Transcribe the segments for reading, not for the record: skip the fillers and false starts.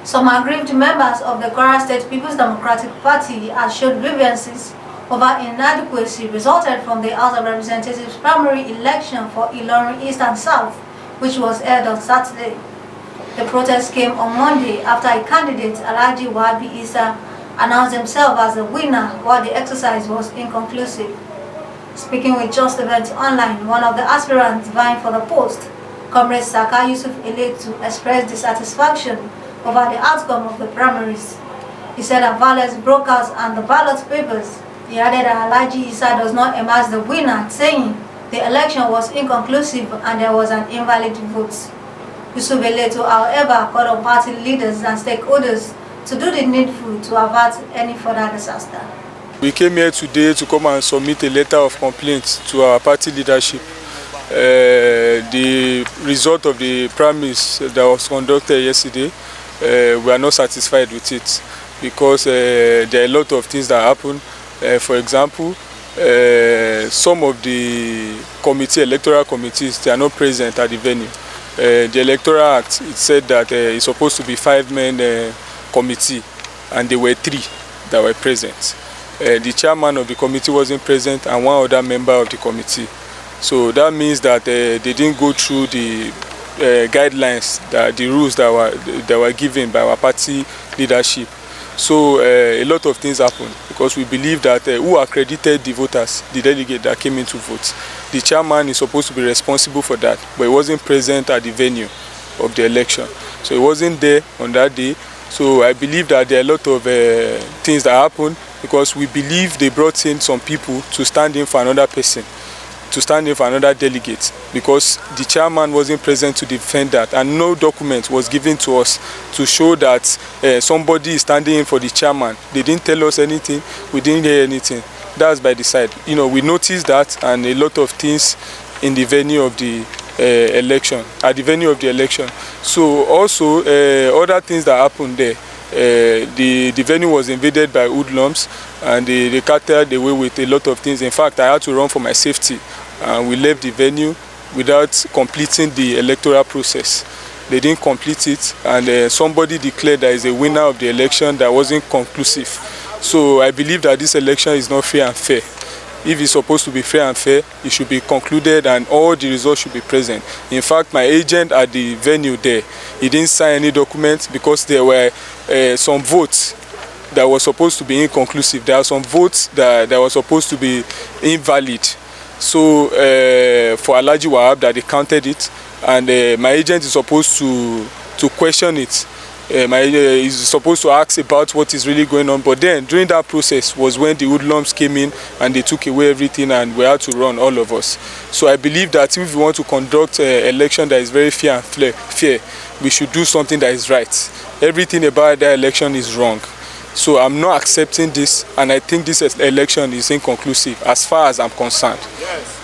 Some aggrieved members of the Kwara State People's Democratic Party had showed grievances over inadequacy resulted from the House of Representatives Primary election for Ilorin East and South, which was held on Saturday. The protest came on Monday after a candidate, Alhaji Wabi Isa, announced himself as the winner while the exercise was inconclusive. Speaking with Just Events Online, one of the aspirants vying for the post, Comrade Saka Yusuf Eletu, expressed dissatisfaction over the outcome of the primaries. He said that violence broke out on the ballot papers. He added that Alhaji Isa does not emerge the winner, saying the election was inconclusive and there was an invalid vote. Yusuf Eletu, however, called on party leaders and stakeholders to do the needful to avert any further disaster. We came here today to come and submit a letter of complaint to our party leadership. The result of the primaries that was conducted yesterday, we are not satisfied with it because there are a lot of things that happen. For example, some of the electoral committees, they are not present at the venue. The Electoral Act, it said that it's supposed to be 5-man committee, and there were 3 that were present. The chairman of the committee wasn't present and one other member of the committee. So that means that they didn't go through the guidelines, the rules that were given by our party leadership. So a lot of things happened because we believe that who accredited the voters, the delegate that came in to vote. The chairman is supposed to be responsible for that, but he wasn't present at the venue of the election. So he wasn't there on that day. So I believe that there are a lot of things that happened because we believe they brought in some people to stand in for another person, to stand in for another delegate, because the chairman wasn't present to defend that and no document was given to us to show that somebody is standing in for the chairman. They didn't tell us anything, we didn't hear anything. That's by the side. You know, we noticed that and a lot of things in the venue of the election, at the venue of the election. So also other things that happened there. The venue was invaded by hoodlums and they carted away with a lot of things. In fact, I had to run for my safety and we left the venue without completing the electoral process. They didn't complete it and somebody declared there is a winner of the election that wasn't conclusive. So I believe that this election is not fair and fair. If it's supposed to be fair and fair, it should be concluded and all the results should be present. In fact, my agent at the venue there, he didn't sign any documents because there were some votes that were supposed to be inconclusive. There are some votes that were supposed to be invalid. So for Alhaji Wahab, that they counted it, and my agent is supposed to question it. Is supposed to ask about what is really going on, but then during that process was when the hoodlums came in and they took away everything and we had to run, all of us. So I believe that if we want to conduct an election that is very fair and fair, we should do something that is right. Everything about that election is wrong. So I'm not accepting this, and I think this election is inconclusive as far as I'm concerned. Yes.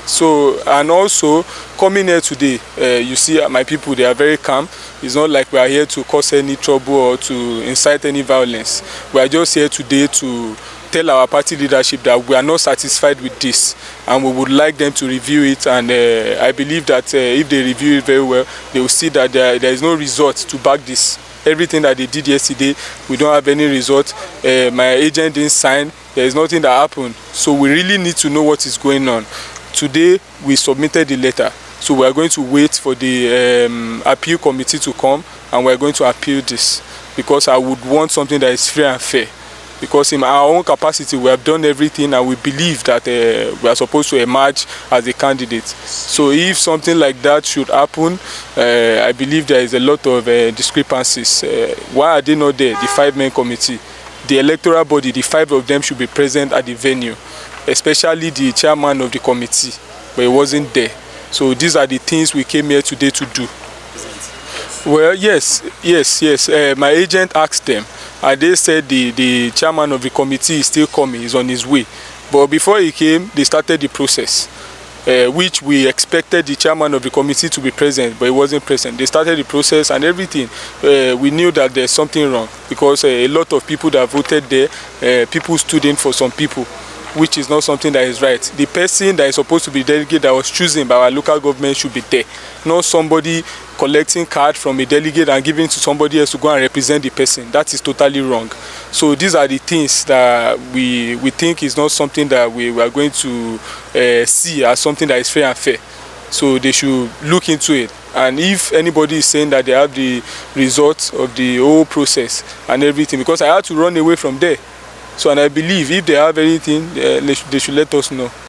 So, and also coming here today, you see my people, they are very calm. It's not like we are here to cause any trouble or to incite any violence. We are just here today to tell our party leadership that we are not satisfied with this and we would like them to review it, and I believe that if they review it very well, they will see that there is no result to back this. Everything that they did yesterday, we don't have any result. My agent didn't sign. There is nothing that happened. So we really need to know what is going on. Today we submitted the letter, so we are going to wait for the appeal committee to come and we are going to appeal this, because I would want something that is fair and fair, because in our own capacity we have done everything and we believe that we are supposed to emerge as a candidate. So if something like that should happen, I believe there is a lot of discrepancies. Why are they not there, the 5-man committee? The electoral body, the 5 of them should be present at the venue, especially the chairman of the committee, but he wasn't there. So these are the things we came here today to do. Well, yes. My agent asked them, and they said the chairman of the committee is still coming, he's on his way. But before he came, they started the process, which we expected the chairman of the committee to be present, but he wasn't present. They started the process and everything. We knew that there's something wrong, because a lot of people that voted there, people stood in for some people, which is not something that is right. The person that is supposed to be delegate that was chosen by our local government should be there, not somebody collecting card from a delegate and giving to somebody else to go and represent the person. That is totally wrong. So these are the things that we think is not something that we are going to see as something that is fair and fair. So they should look into it. And if anybody is saying that they have the results of the whole process and everything, because I had to run away from there. So, and I believe if they have anything, they should let us know.